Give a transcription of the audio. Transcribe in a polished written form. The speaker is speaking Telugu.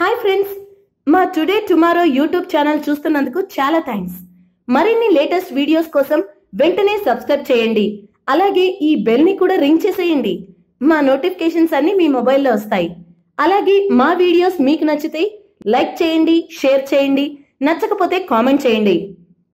హాయ్ ఫ్రెండ్స్, మా టుడే టుమారో యూట్యూబ్ ఛానల్ చూస్తున్నందుకు చాలా థ్యాంక్స్. మరిన్ని లేటెస్ట్ వీడియోస్ కోసం వెంటనే సబ్స్క్రైబ్ చేయండి. అలాగే ఈ బెల్ ని కూడా రింగ్ చేసేయండి. మా నోటిఫికేషన్స్ అన్ని మీ మొబైల్లో వస్తాయి. అలాగే మా వీడియోస్ మీకు నచ్చితే లైక్ చేయండి, షేర్ చేయండి, నచ్చకపోతే కామెంట్ చేయండి.